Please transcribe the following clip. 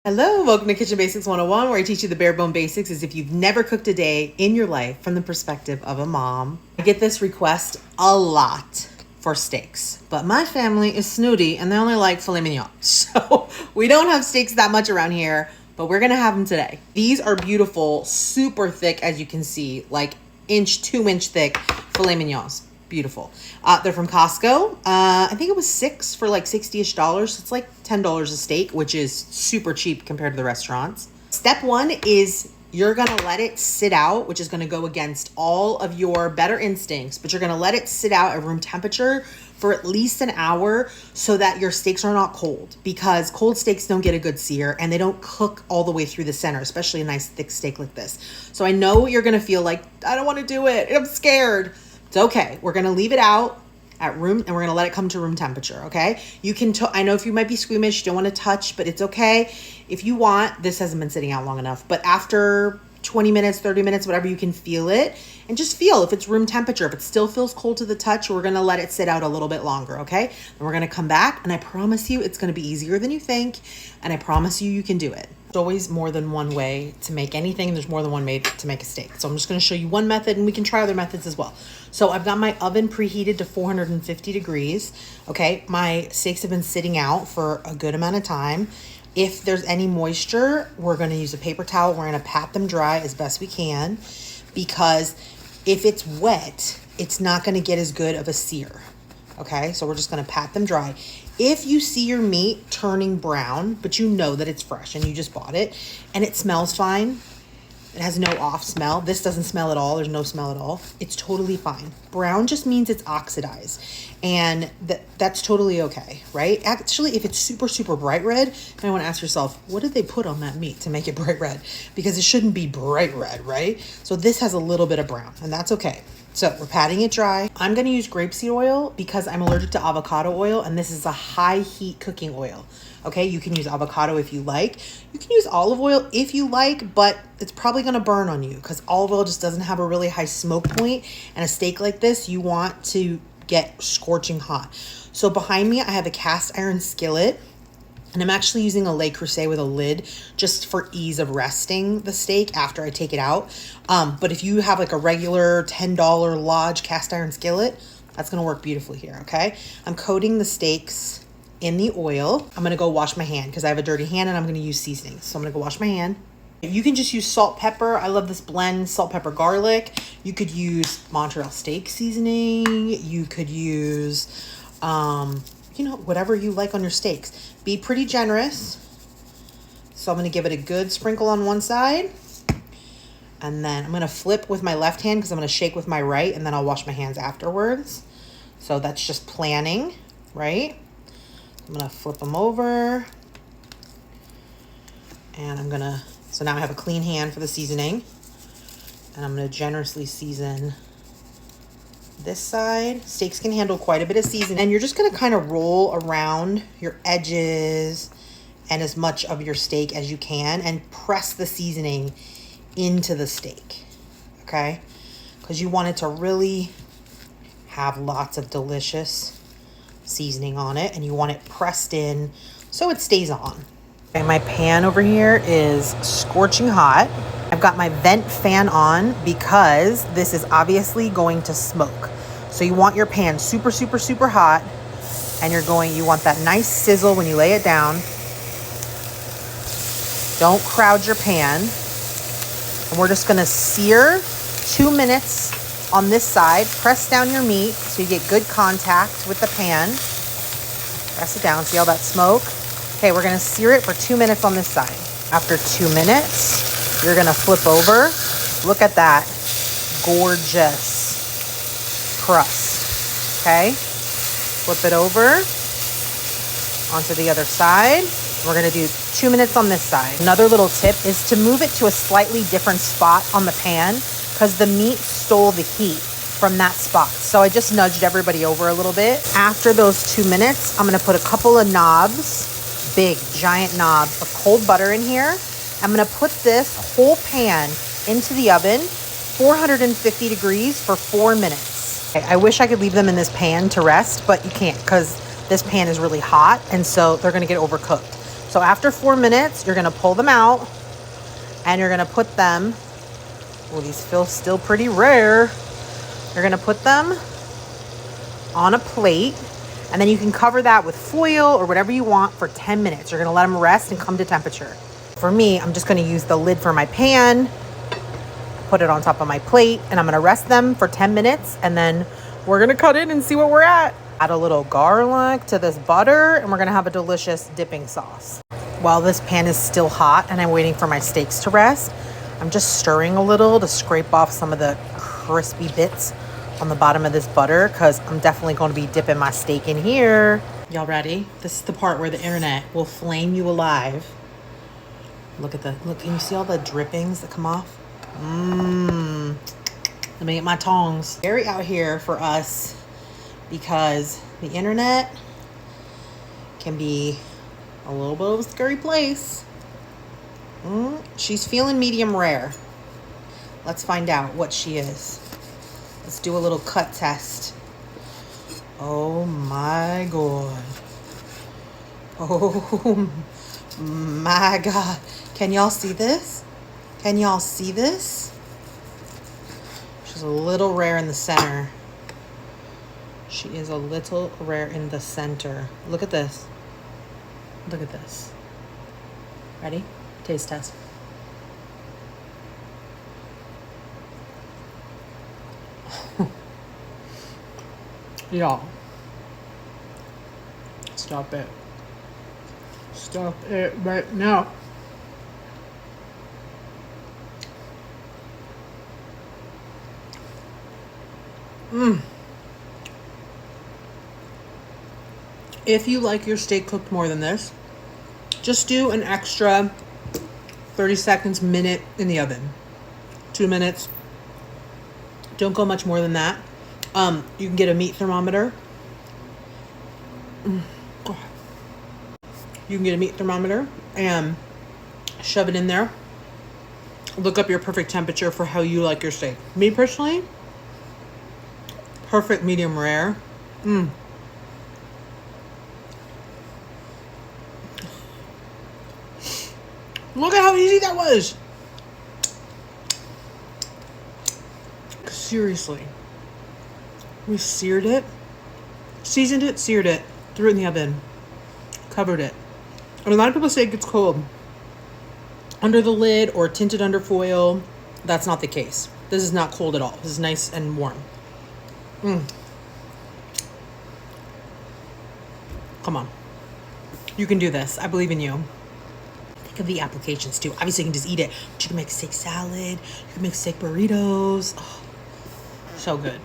Hello, welcome to Kitchen Basics 101, where I teach you the bare bone basics as if you've never cooked a day in your life from the perspective of a mom. I get this request a lot for steaks, but my family is snooty and they only like filet mignon. So we don't have steaks that much around here, but we're gonna have them today. These are beautiful, super thick, as you can see, like 2-inch thick filet mignons. Beautiful. They're from Costco. I think it was 6 for like $60-ish. It's like $10 a steak, which is super cheap compared to the restaurants. Step one is you're going to let it sit out, which is going to go against all of your better instincts, but you're going to let it sit out at room temperature for at least an hour so that your steaks are not cold, because cold steaks don't get a good sear and they don't cook all the way through the center, especially a nice thick steak like this. So I know you're going to feel like, I don't want to do it, I'm scared. It's okay. We're going to leave it out at room and we're going to let it come to room temperature. Okay. You can, I know if you might be squeamish, you don't want to touch, but it's okay. If you want, this hasn't been sitting out long enough, but after 20 minutes, 30 minutes, whatever, you can feel it and just feel if it's room temperature. If it still feels cold to the touch, we're going to let it sit out a little bit longer. Okay. And we're going to come back and I promise you it's going to be easier than you think. And I promise you, you can do it. There's always more than one way to make anything. There's more than one way to make a steak. So I'm just going to show you one method and we can try other methods as well. So I've got my oven preheated to 450 degrees. Okay. My steaks have been sitting out for a good amount of time. If there's any moisture, we're going to use a paper towel. We're going to pat them dry as best we can, because if it's wet, it's not going to get as good of a sear. Okay. So we're just going to pat them dry. If you see your meat turning brown, but you know that it's fresh and you just bought it and it smells fine, it has no off smell. This doesn't smell at all. There's no smell at all. It's totally fine. Brown just means it's oxidized, and that's totally okay, right? Actually, if it's super, super bright red, you might want to ask yourself, what did they put on that meat to make it bright red? Because it shouldn't be bright red, right? So this has a little bit of brown, and that's okay. So we're patting it dry. I'm going to use grapeseed oil because I'm allergic to avocado oil, and this is a high heat cooking oil. Okay, you can use avocado if you like. You can use olive oil if you like, but it's probably going to burn on you because olive oil just doesn't have a really high smoke point. And a steak like this, you want to get scorching hot. So behind me, I have a cast iron skillet. And I'm actually using a Le Creuset with a lid just for ease of resting the steak after I take it out. But if you have like a regular $10 Lodge cast iron skillet, that's going to work beautifully here, okay? I'm coating the steaks in the oil. I'm going to go wash my hand because I have a dirty hand and I'm going to use seasonings. So I'm going to go wash my hand. You can just use salt, pepper. I love this blend, salt, pepper, garlic. You could use Montreal steak seasoning. You could use, whatever you like on your steaks. Be pretty generous. So I'm going to give it a good sprinkle on one side. And then I'm going to flip with my left hand because I'm going to shake with my right, and then I'll wash my hands afterwards. So that's just planning, right? I'm going to flip them over. And so now I have a clean hand for the seasoning. And I'm going to generously season this side. Steaks can handle quite a bit of seasoning. And you're just going to kind of roll around your edges and as much of your steak as you can and press the seasoning into the steak, okay? Because you want it to really have lots of delicious seasoning on it, and you want it pressed in so it stays on. Okay, my pan over here is scorching hot. I've got my vent fan on because this is obviously going to smoke. So you want your pan super, super, super hot, and you want that nice sizzle when you lay it down. Don't crowd your pan. And we're just gonna sear 2 minutes on this side. Press down your meat so you get good contact with the pan. Press it down, see all that smoke? Okay, we're gonna sear it for 2 minutes on this side. After 2 minutes, you're gonna flip over. Look at that gorgeous crust, okay? Flip it over onto the other side. We're gonna do 2 minutes on this side. Another little tip is to move it to a slightly different spot on the pan because the meat stole the heat from that spot. So I just nudged everybody over a little bit. After those 2 minutes, I'm gonna put a couple of knobs, big giant knobs of cold butter in here. I'm gonna put this whole pan into the oven, 450 degrees for 4 minutes. Okay, I wish I could leave them in this pan to rest, but you can't because this pan is really hot and so they're gonna get overcooked. So after 4 minutes, you're gonna pull them out and you're gonna put them, oh, these feel still pretty rare. You're gonna put them on a plate, and then you can cover that with foil or whatever you want for 10 minutes. You're gonna let them rest and come to temperature. For me, I'm just gonna use the lid for my pan, put it on top of my plate, and I'm gonna rest them for 10 minutes, and then we're gonna cut it and see what we're at. Add a little garlic to this butter, and we're gonna have a delicious dipping sauce. While this pan is still hot and I'm waiting for my steaks to rest, I'm just stirring a little to scrape off some of the crispy bits on the bottom of this butter, because I'm definitely going to be dipping my steak in here. Y'all ready? This is the part where the internet will flame you alive. Look, can you see all the drippings that come off? Let me get my tongs. Very out here for us, because the internet can be a little bit of a scary place. She's feeling medium rare. Let's find out what she is. Let's do a little cut test. Oh my God. Oh my God. Can y'all see this? Can y'all see this? She's a little rare in the center. She is a little rare in the center. Look at this. Look at this. Ready? Taste test. Y'all. Stop it. Stop it right now. If you like your steak cooked more than this, just do an extra 30 seconds, minute in the oven. 2 minutes. Don't go much more than that. You can get a meat thermometer. You can get a meat thermometer and shove it in there. Look up your perfect temperature for how you like your steak. Me personally, perfect medium rare. Look at how easy that was. Seriously. We seared it, seasoned it, seared it, threw it in the oven, covered it. And a lot of people say it gets cold under the lid or tinted under foil. That's not the case. This is not cold at all. This is nice and warm. Come on. You can do this. I believe in you. Think of the applications too. Obviously, you can just eat it, but you can make steak salad. You can make steak burritos. Oh, so good.